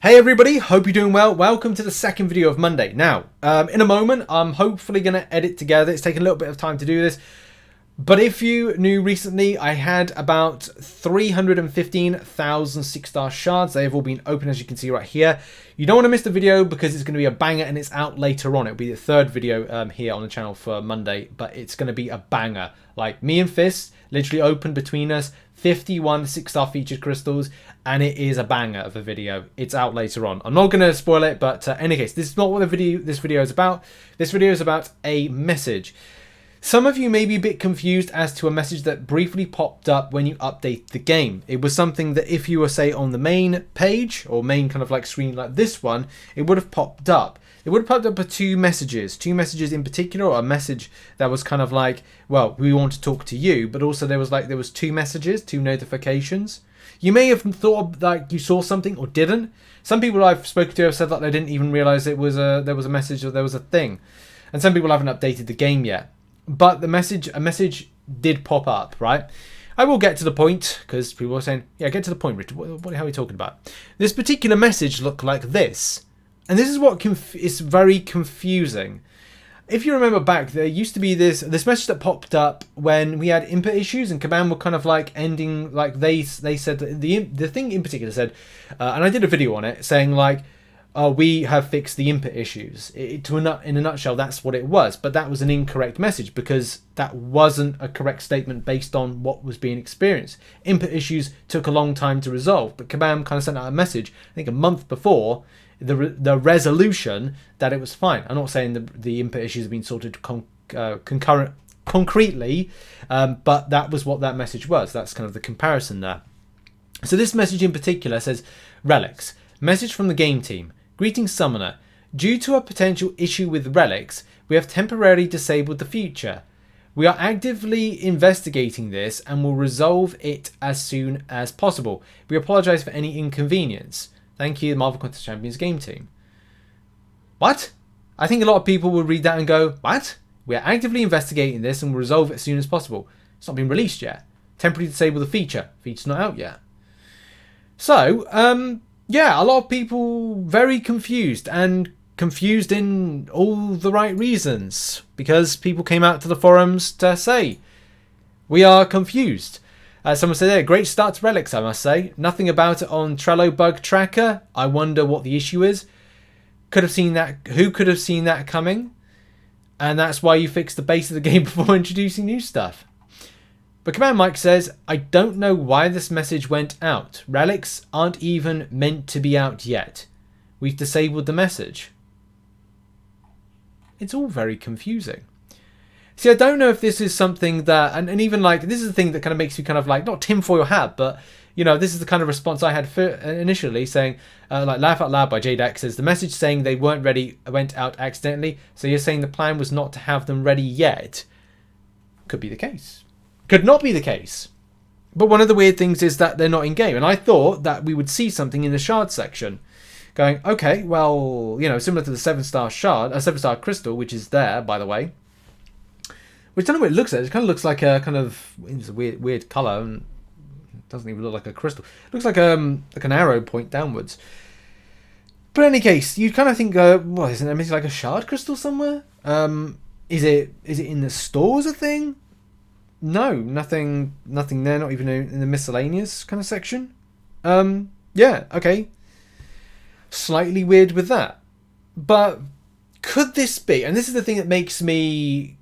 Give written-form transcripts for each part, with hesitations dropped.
Hey everybody, hope you're doing well. Welcome to the second video of Monday. Now, in a moment, I'm hopefully going to edit together. It's taken a little bit of time to do this. But if you knew recently, I had about 315,000 6-star shards. They have all been open, as you can see right here. You don't want to miss the video because it's going to be a banger and it's out later on. It'll be the third video here on the channel for Monday, but it's going to be a banger. Like, me and Fist literally opened between us 51 6-star featured crystals, and it is a banger of a video. It's out later on. I'm not going to spoil it, but in any case, this is not what this video is about. This video is about a message. Some of you may be a bit confused as to a message that briefly popped up when you update the game. It was something that if you were, say, on the main page or main kind of like screen like this one, it would have popped up. It would have popped up with two messages in particular, or a message that was kind of like, well, we want to talk to you, but also there was two messages, two notifications. You may have thought like you saw something or didn't. Some people I've spoken to have said that they didn't even realize there was a message or there was a thing. And some people haven't updated the game yet. But a message did pop up, right? I will get to the point, because people are saying, yeah, get to the point, Richard. What are we talking about? This particular message looked like this. And this is what is very confusing. If you remember back, there used to be this message that popped up when we had input issues, and Kabam were kind of like ending, like they said, that the thing in particular said, and I did a video on it, saying like, we have fixed the input issues. In a nutshell, that's what it was. But that was an incorrect message because that wasn't a correct statement based on what was being experienced. Input issues took a long time to resolve, but Kabam kind of sent out a message, I think a month before, the resolution that it was fine. I'm not saying the input issues have been sorted concretely, but that was what that message was. That's kind of the comparison there. So this message in particular says, Relics, message from the game team. Greetings, Summoner. Due to a potential issue with Relics, we have temporarily disabled the feature. We are actively investigating this and will resolve it as soon as possible. We apologize for any inconvenience. Thank you, the Marvel Contest Champions game team. What? I think a lot of people will read that and go, what? We are actively investigating this and will resolve it as soon as possible. It's not been released yet. Temporarily disable the feature. Feature's not out yet. So, yeah, a lot of people very confused, and confused in all the right reasons, because people came out to the forums to say, we are confused. Someone said there, great start to Relics, I must say. Nothing about it on Trello bug tracker. I wonder what the issue is. Could have seen that. Who could have seen that coming? And that's why you fixed the base of the game before introducing new stuff. But Command Mike says, I don't know why this message went out. Relics aren't even meant to be out yet. We've disabled the message. It's all very confusing. See, I don't know if this is something that, and even like, this is the thing that kind of makes you kind of like, not tinfoil hat, but, you know, this is the kind of response I had initially saying, like Laugh Out Loud by JDAX says, the message saying they weren't ready went out accidentally. So you're saying the plan was not to have them ready yet. Could be the case. Could not be the case. But one of the weird things is that they're not in game. And I thought that we would see something in the shard section going, okay, well, you know, similar to the 7-star shard, a 7-star crystal, which is there, by the way. Which I don't know what it looks like. It kind of looks like a kind of, it's a weird colour, and it doesn't even look like a crystal. It looks like an arrow point downwards. But in any case, you kind of think, well, isn't there maybe like a shard crystal somewhere? Is it in the stores a thing? No, nothing there, not even in the miscellaneous kind of section. Yeah, okay. Slightly weird with that. But could this be, and this is the thing that makes me,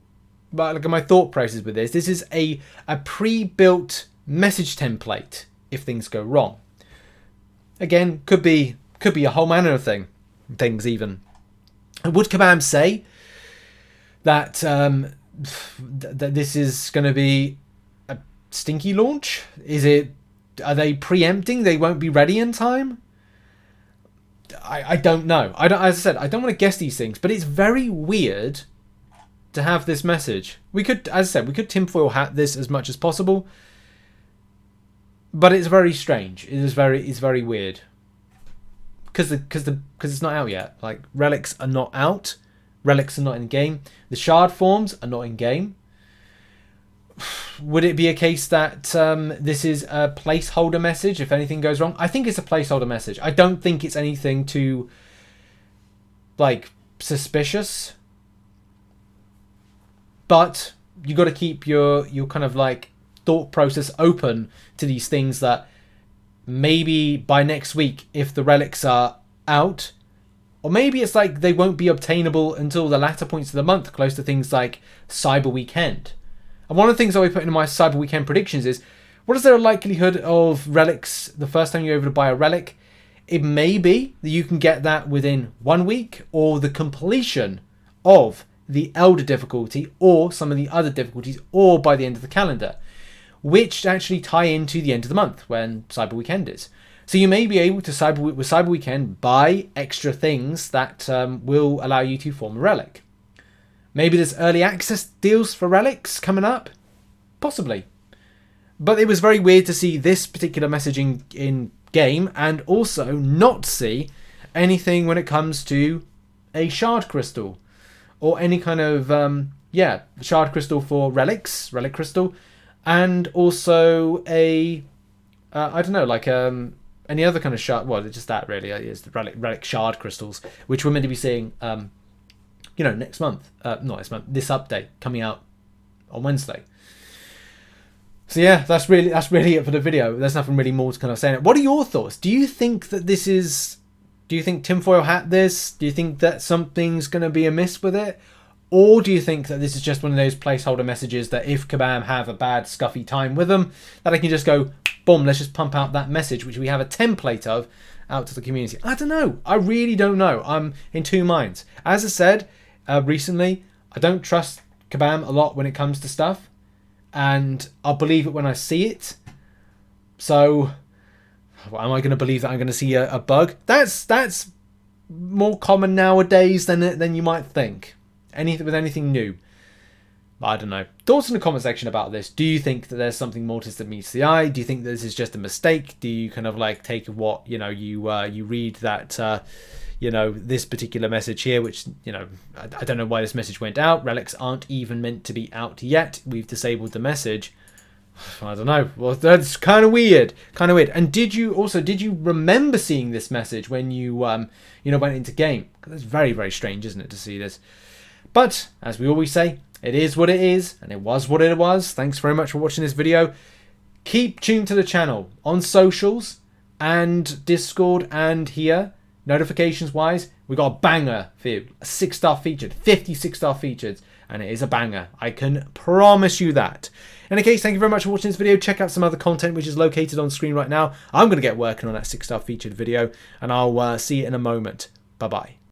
like my thought process with this is a pre-built message template if things go wrong. Again, could be a whole manner of things even. Would Kabam say that that this is going to be a stinky launch? Are they preempting they won't be ready in time? I don't know. As I said, I don't want to guess these things, but it's very weird to have this message. We could, as I said, we could tinfoil hat this as much as possible, but it's very strange. It's very weird because it's not out yet. Like, relics are not out. Relics are not in game. The shard forms are not in game. would it be a case that this is a placeholder message if anything goes wrong? I think it's a placeholder message. I don't think it's anything too, like, suspicious. But you got to keep your kind of like thought process open to these things, that maybe by next week, if the relics are out, or maybe it's like they won't be obtainable until the latter points of the month, close to things like Cyber Weekend. And one of the things I would put into my Cyber Weekend predictions is, what is there a likelihood of relics the first time you're able to buy a relic? It may be that you can get that within 1 week, or the completion of the Elder difficulty, or some of the other difficulties, or by the end of the calendar, which actually tie into the end of the month when Cyber Weekend is. So you may be able to, with Cyber Weekend, buy extra things that will allow you to form a relic. Maybe there's early access deals for relics coming up. Possibly. But it was very weird to see this particular messaging in game, and also not see anything when it comes to a shard crystal, or any kind of shard crystal for relics, relic crystal, and also a I don't know, like any other kind of shard. Well, it's just that really is the relic shard crystals, which we're meant to be seeing next month, not next month, this update coming out on Wednesday. So yeah, that's really it for the video. There's nothing really more to kind of say. What are your thoughts? Do you think that this is, do you think tinfoil hat this? Do you think that something's going to be amiss with it? Or do you think that this is just one of those placeholder messages that if Kabam have a bad scuffy time with them, that I can just go, boom, let's just pump out that message, which we have a template of, out to the community? I don't know. I really don't know. I'm in two minds. As I said recently, I don't trust Kabam a lot when it comes to stuff, and I'll believe it when I see it. So, am I going to believe that I'm going to see a bug? That's more common nowadays than you might think. With anything new. I don't know. Thoughts in the comment section about this. Do you think that there's something more to this that meets the eye? Do you think that this is just a mistake? Do you kind of like take what you read that this particular message here, which I don't know why this message went out. Relics aren't even meant to be out yet. We've disabled the message. I don't know. Well, that's kind of weird. And did you remember seeing this message when you went into game? That's very, very strange, isn't it, to see this? But as we always say, it is what it is, and it was what it was. Thanks very much for watching this video. Keep tuned to the channel on socials and Discord and here. Notifications wise, we got a banger for you. 6-star featured, 56-star featured, and it is a banger. I can promise you that. In any case, thank you very much for watching this video. Check out some other content which is located on screen right now. I'm going to get working on that 6-star featured video, and I'll see you in a moment. Bye-bye.